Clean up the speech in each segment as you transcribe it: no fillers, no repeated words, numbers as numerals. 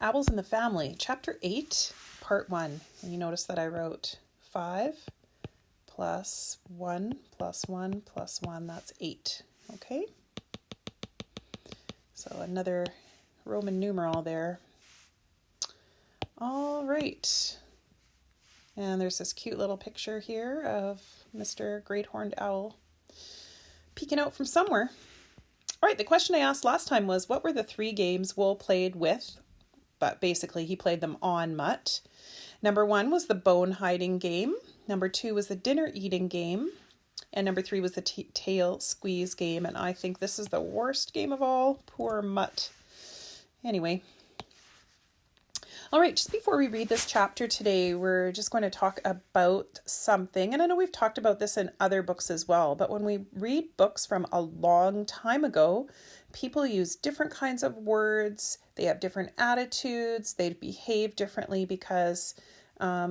Owls in the Family, Chapter 8, Part 1. And you notice that I wrote 5 plus 1 plus 1 plus 1, that's 8. Okay? So another Roman numeral there. All right. And there's this cute little picture here of Mr. Great Horned Owl peeking out from somewhere. All right, the question I asked last time was, what were the 3 games Wool played with? But basically, he played them on Mutt. Number 1 was the bone hiding game. Number 2 was the dinner eating game. And number 3 was the tail squeeze game. And I think this is the worst game of all. Poor Mutt. Anyway. All right, just before we read this chapter today, we're just going to talk about something. And I know we've talked about this in other books as well. But when we read books from a long time ago, people use different kinds of words. They have different attitudes. They behave differently because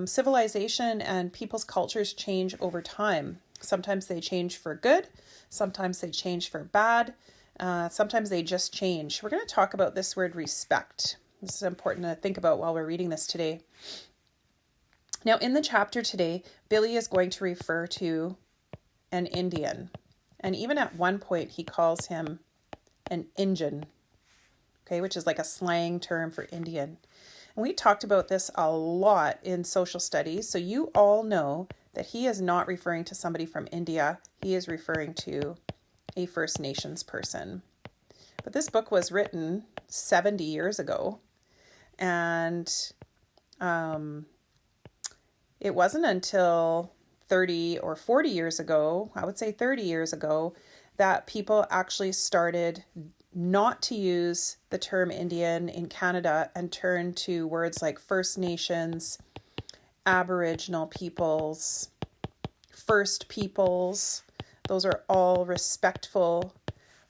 civilization and people's cultures change over time. Sometimes they change for good. Sometimes they change for bad. Sometimes they just change. We're going to talk about this word respect. This is important to think about while we're reading this today. Now, in the chapter today, Billy is going to refer to an Indian. And even at one point, he calls him an Injun, okay, which is like a slang term for Indian. And we talked about this a lot in social studies. So you all know that he is not referring to somebody from India. He is referring to a First Nations person. But this book was written 70 years ago. And it wasn't until 30 or 40 years ago, I would say 30 years ago, that people actually started not to use the term Indian in Canada and turned to words like First Nations, Aboriginal peoples, First Peoples. Those are all respectful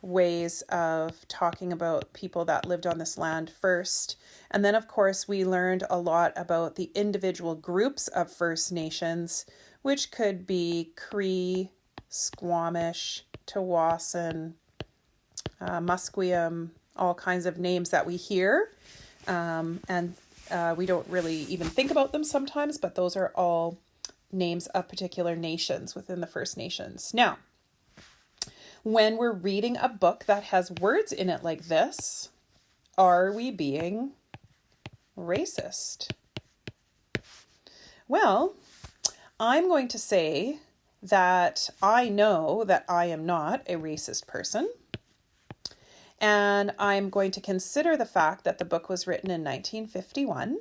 ways of talking about people that lived on this land first. And then, of course, we learned a lot about the individual groups of First Nations, which could be Cree, Squamish, Tawasin, Musqueam, all kinds of names that we hear. And we don't really even think about them sometimes, but those are all names of particular nations within the First Nations. Now, when we're reading a book that has words in it like this, are we being racist? Well, I'm going to say that I know that I am not a racist person. And I'm going to consider the fact that the book was written in 1951.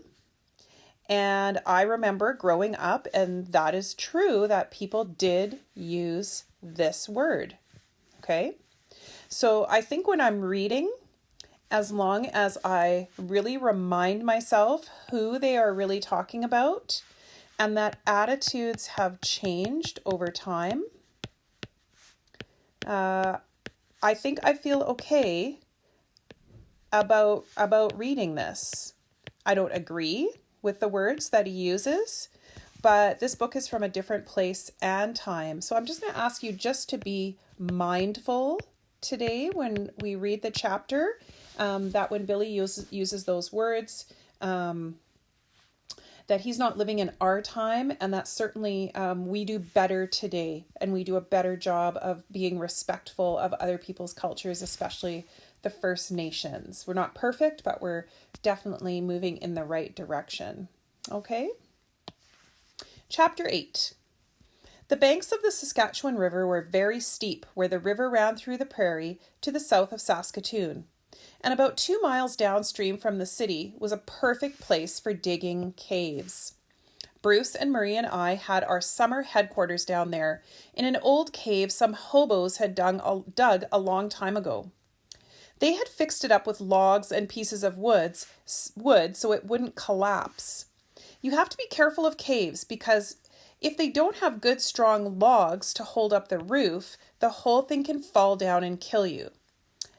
And I remember growing up, and that is true, that people did use this word. Okay? So I think when I'm reading, as long as I really remind myself who they are really talking about and that attitudes have changed over time, I think I feel okay about reading this. I don't agree with the words that he uses, but this book is from a different place and time. So I'm just going to ask you just to be mindful today when we read the chapter, that when Billy uses those words, that he's not living in our time, and that certainly we do better today, and we do a better job of being respectful of other people's cultures, especially the First Nations. We're not perfect, but we're definitely moving in the right direction. Okay? Chapter 8. The banks of the Saskatchewan River were very steep where the river ran through the prairie to the south of Saskatoon. And about 2 miles downstream from the city was a perfect place for digging caves. Bruce and Marie and I had our summer headquarters down there in an old cave some hobos had dug a long time ago. They had fixed it up with logs and pieces of wood so it wouldn't collapse. You have to be careful of caves because if they don't have good strong logs to hold up the roof, the whole thing can fall down and kill you.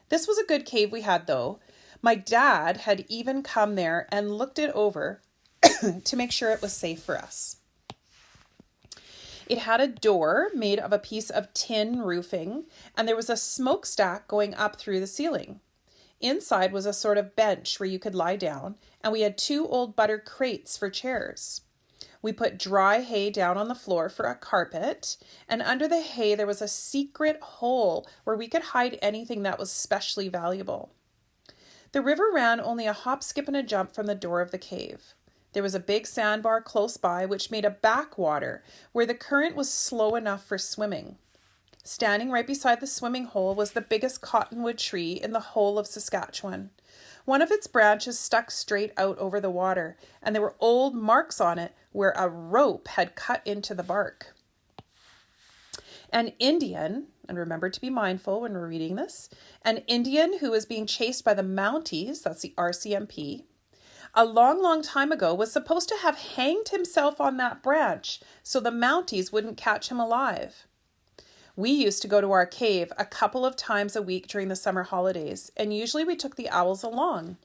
This was a good cave we had, though. My dad had even come there and looked it over to make sure it was safe for us. It had a door made of a piece of tin roofing, and there was a smokestack going up through the ceiling. Inside was a sort of bench where you could lie down, and we had 2 old butter crates for chairs. We put dry hay down on the floor for a carpet, and under the hay there was a secret hole where we could hide anything that was specially valuable. The river ran only a hop, skip, and a jump from the door of the cave. There was a big sandbar close by which made a backwater where the current was slow enough for swimming. Standing right beside the swimming hole was the biggest cottonwood tree in the whole of Saskatchewan. One of its branches stuck straight out over the water, and there were old marks on it where a rope had cut into the bark. An Indian, and remember to be mindful when we're reading this, an Indian who was being chased by the Mounties, that's the RCMP, a long, long time ago was supposed to have hanged himself on that branch so the Mounties wouldn't catch him alive. We used to go to our cave a couple of times a week during the summer holidays, and usually we took the owls along.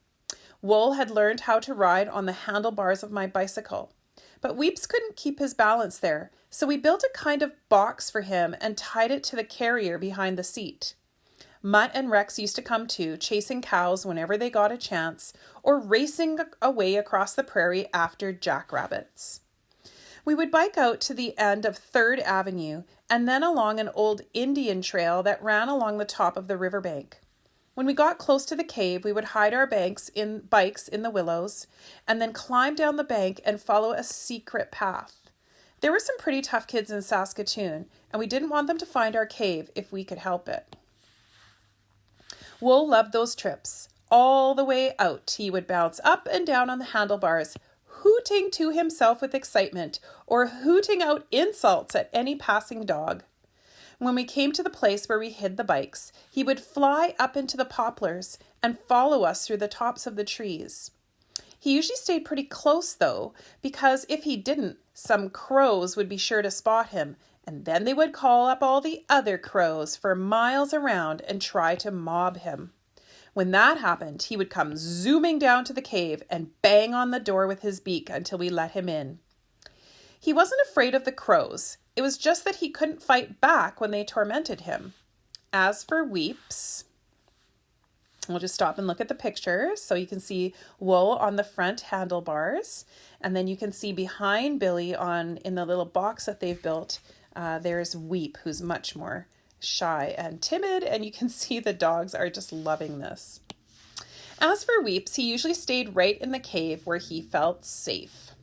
Wool had learned how to ride on the handlebars of my bicycle, but Weeps couldn't keep his balance there, so we built a kind of box for him and tied it to the carrier behind the seat. Mutt and Rex used to come too, chasing cows whenever they got a chance, or racing away across the prairie after jackrabbits. We would bike out to the end of 3rd Avenue and then along an old Indian trail that ran along the top of the riverbank. When we got close to the cave, we would hide our bikes in the willows and then climb down the bank and follow a secret path. There were some pretty tough kids in Saskatoon, and we didn't want them to find our cave if we could help it. Wool loved those trips. All the way out, he would bounce up and down on the handlebars, hooting to himself with excitement or hooting out insults at any passing dog. When we came to the place where we hid the bikes, he would fly up into the poplars and follow us through the tops of the trees. He usually stayed pretty close though, because if he didn't, some crows would be sure to spot him, and then they would call up all the other crows for miles around and try to mob him. When that happened, he would come zooming down to the cave and bang on the door with his beak until we let him in. He wasn't afraid of the crows. It was just that he couldn't fight back when they tormented him. As for Weeps, we'll just stop and look at the pictures so you can see Wool on the front handlebars, and then you can see behind Billy in the little box that they've built, there's Weep, who's much more shy and timid, and you can see the dogs are just loving this. As for Weeps, he usually stayed right in the cave where he felt safe.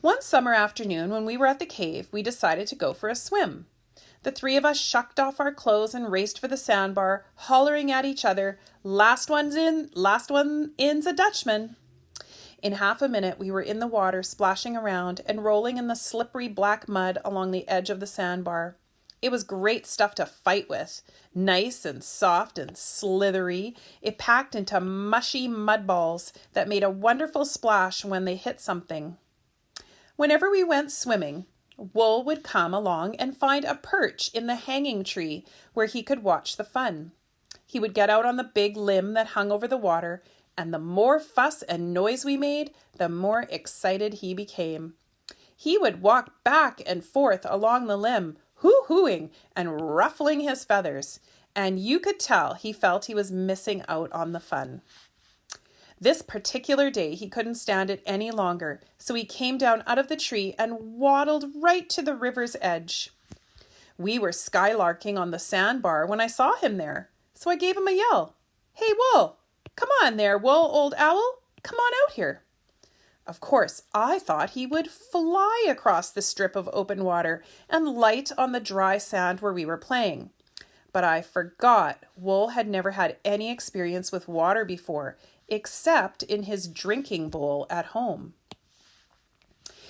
One summer afternoon when we were at the cave, we decided to go for a swim. The 3 of us shucked off our clothes and raced for the sandbar, hollering at each other, "Last one's in, last one in's a Dutchman." In half a minute, we were in the water, splashing around and rolling in the slippery black mud along the edge of the sandbar. It was great stuff to fight with. Nice and soft and slithery, it packed into mushy mud balls that made a wonderful splash when they hit something. Whenever we went swimming, Wool would come along and find a perch in the hanging tree where he could watch the fun. He would get out on the big limb that hung over the water, and the more fuss and noise we made, the more excited he became. He would walk back and forth along the limb, hoo-hooing and ruffling his feathers, and you could tell he felt he was missing out on the fun. This particular day, he couldn't stand it any longer, so he came down out of the tree and waddled right to the river's edge. We were skylarking on the sandbar when I saw him there, so I gave him a yell. "Hey, Wool! Come on there, Wool, old owl! Come on out here!" Of course, I thought he would fly across the strip of open water and light on the dry sand where we were playing. But I forgot Wool had never had any experience with water before, except in his drinking bowl at home.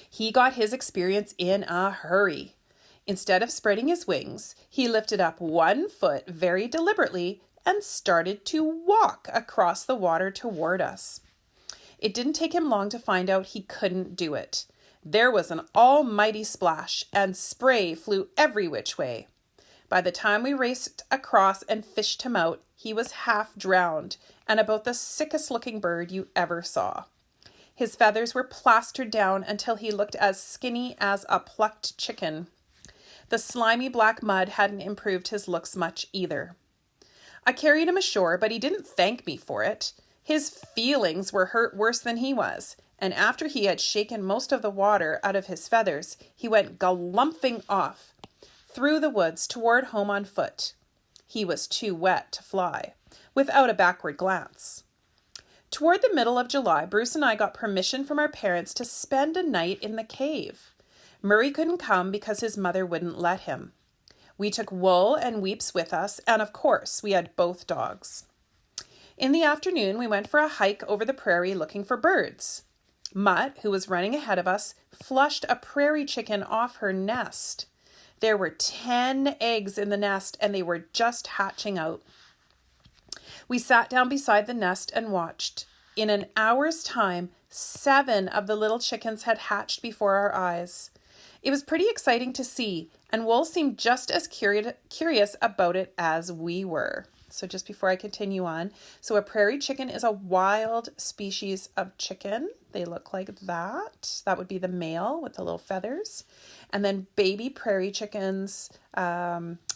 He got his experience in a hurry. Instead of spreading his wings, he lifted up one foot very deliberately and started to walk across the water toward us. It didn't take him long to find out he couldn't do it. There was an almighty splash, and spray flew every which way. By the time we raced across and fished him out, he was half drowned, and about the sickest looking bird you ever saw. His feathers were plastered down until he looked as skinny as a plucked chicken. The slimy black mud hadn't improved his looks much either. I carried him ashore, but he didn't thank me for it. His feelings were hurt worse than he was, and after he had shaken most of the water out of his feathers, he went galumphing off through the woods toward home on foot. He was too wet to fly, without a backward glance. Toward the middle of July, Bruce and I got permission from our parents to spend a night in the cave. Murray couldn't come because his mother wouldn't let him. We took Wool and Weeps with us, and of course, we had both dogs. In the afternoon, we went for a hike over the prairie looking for birds. Mutt, who was running ahead of us, flushed a prairie chicken off her nest. There were 10 eggs in the nest, and they were just hatching out. We sat down beside the nest and watched. In an hour's time, 7 of the little chickens had hatched before our eyes. It was pretty exciting to see, and Wool seemed just as curious about it as we were. So just before I continue on, so a prairie chicken is a wild species of chicken. They look like that. That would be the male with the little feathers. And then baby prairie chickens,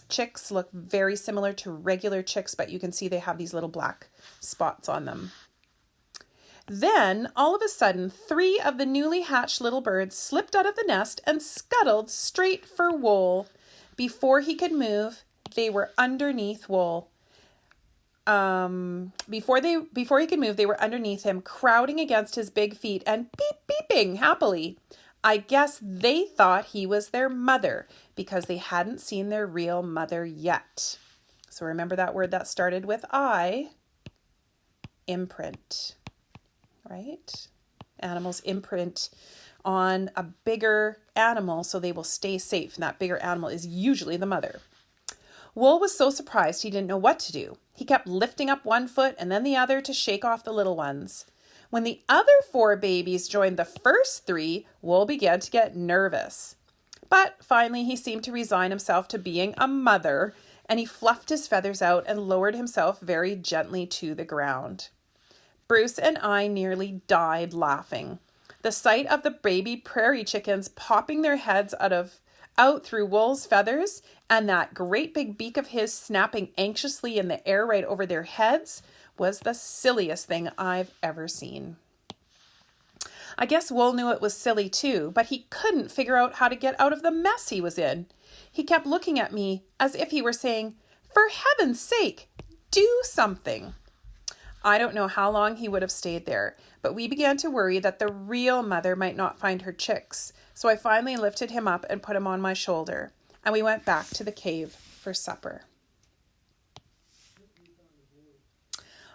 chicks look very similar to regular chicks, but you can see they have these little black spots on them. Then, all of a sudden, 3 of the newly hatched little birds slipped out of the nest and scuttled straight for Wool. Before he could move, they were underneath Wool. Before he could move, they were underneath him, crowding against his big feet and beeping happily. I guess they thought he was their mother because they hadn't seen their real mother yet. So remember that word that started with I, imprint, right? Animals imprint on a bigger animal so they will stay safe. And that bigger animal is usually the mother. Wool was so surprised he didn't know what to do. He kept lifting up one foot and then the other to shake off the little ones. When the other 4 babies joined the first 3, Wool began to get nervous. But finally he seemed to resign himself to being a mother, and he fluffed his feathers out and lowered himself very gently to the ground. Bruce and I nearly died laughing. The sight of the baby prairie chickens popping their heads out through Wool's feathers and that great big beak of his snapping anxiously in the air right over their heads was the silliest thing I've ever seen. I guess Wool knew it was silly too, but he couldn't figure out how to get out of the mess he was in. He kept looking at me as if he were saying, "For heaven's sake, do something." I don't know how long he would have stayed there, but we began to worry that the real mother might not find her chicks. So I finally lifted him up and put him on my shoulder, and we went back to the cave for supper.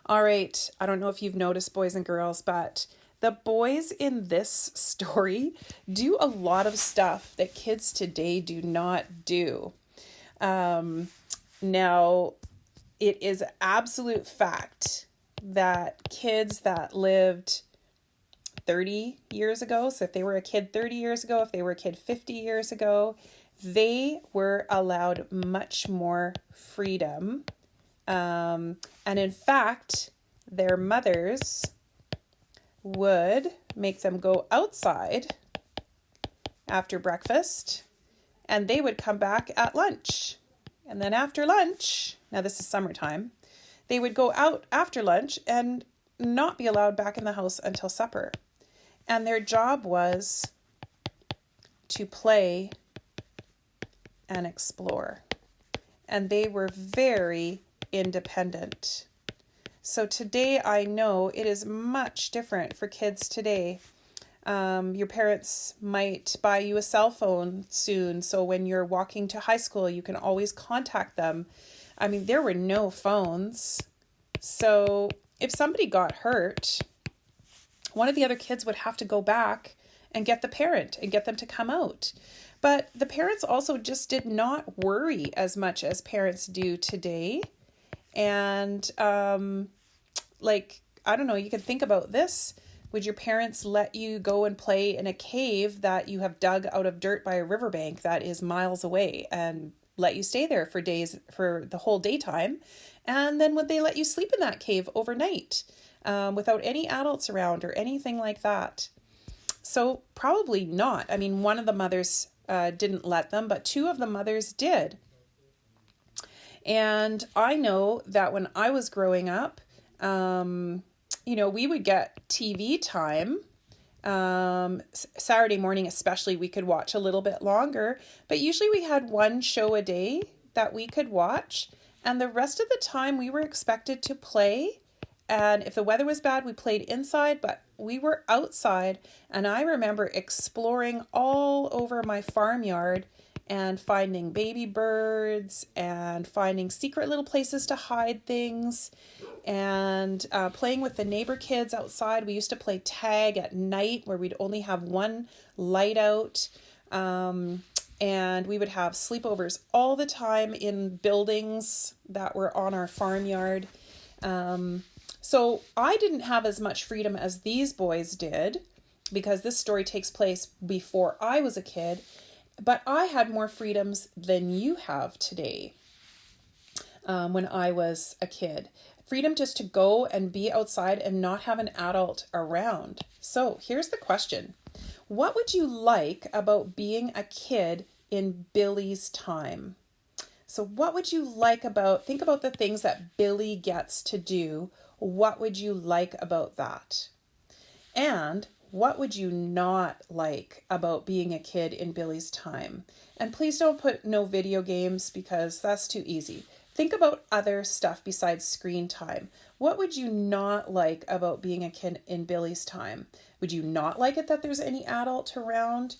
All right, I don't know if you've noticed, boys and girls, but the boys in this story do a lot of stuff that kids today do not do. Now, it is absolute fact that kids that lived 30 years ago, so if they were a kid 30 years ago, if they were a kid 50 years ago, they were allowed much more freedom. And in fact, their mothers would make them go outside after breakfast, and they would come back at lunch. And then after lunch, now this is summertime, they would go out after lunch and not be allowed back in the house until supper. And their job was to play and explore. And they were very independent. So today I know it is much different for kids today. Your parents might buy you a cell phone soon, so when you're walking to high school, you can always contact them. I mean, there were no phones. So if somebody got hurt, one of the other kids would have to go back and get the parent and get them to come out. But the parents also just did not worry as much as parents do today. And I don't know, you can think about this. Would your parents let you go and play in a cave that you have dug out of dirt by a riverbank that is miles away and let you stay there for the whole daytime? And then would they let you sleep in that cave overnight without any adults around or anything like that? So probably not. I mean, one of the mothers didn't let them, but 2 of the mothers did. And I know that when I was growing up, we would get TV time. Saturday morning especially, we could watch a little bit longer, but usually we had one show a day that we could watch, and the rest of the time we were expected to play. And if the weather was bad, we played inside, but we were outside. And I remember exploring all over my farmyard and finding baby birds and finding secret little places to hide things, and playing with the neighbor kids outside. We used to play tag at night where we'd only have one light out. And we would have sleepovers all the time in buildings that were on our farmyard. So I didn't have as much freedom as these boys did, because this story takes place before I was a kid, but I had more freedoms than you have today. When I was a kid, freedom just to go and be outside and not have an adult around. So here's the question. What would you like about being a kid in Billy's time? So what would you like think about the things that Billy gets to do. What would you like about that? And what would you not like about being a kid in Billy's time? And please don't put no video games, because that's too easy. Think about other stuff besides screen time. What would you not like about being a kid in Billy's time? Would you not like it that there's any adult around?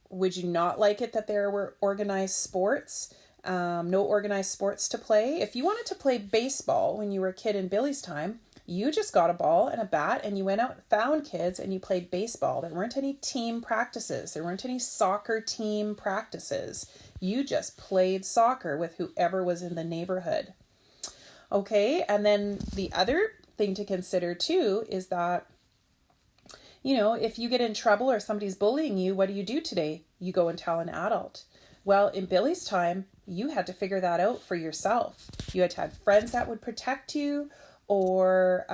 Would you not like it that there were organized sports? No organized sports to play. If you wanted to play baseball when you were a kid in Billy's time, you just got a ball and a bat and you went out and found kids and you played baseball. There weren't any team practices. There weren't any soccer team practices. You just played soccer with whoever was in the neighborhood. Okay, and then the other thing to consider too is that, if you get in trouble or somebody's bullying you, what do you do today? You go and tell an adult. Well, in Billy's time, you had to figure that out for yourself. You had to have friends that would protect you, or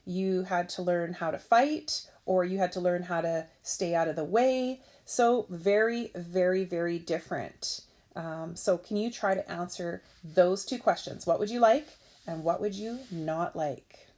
you had to learn how to fight, or you had to learn how to stay out of the way. So very, very, very different. So can you try to answer those two questions? What would you like and what would you not like?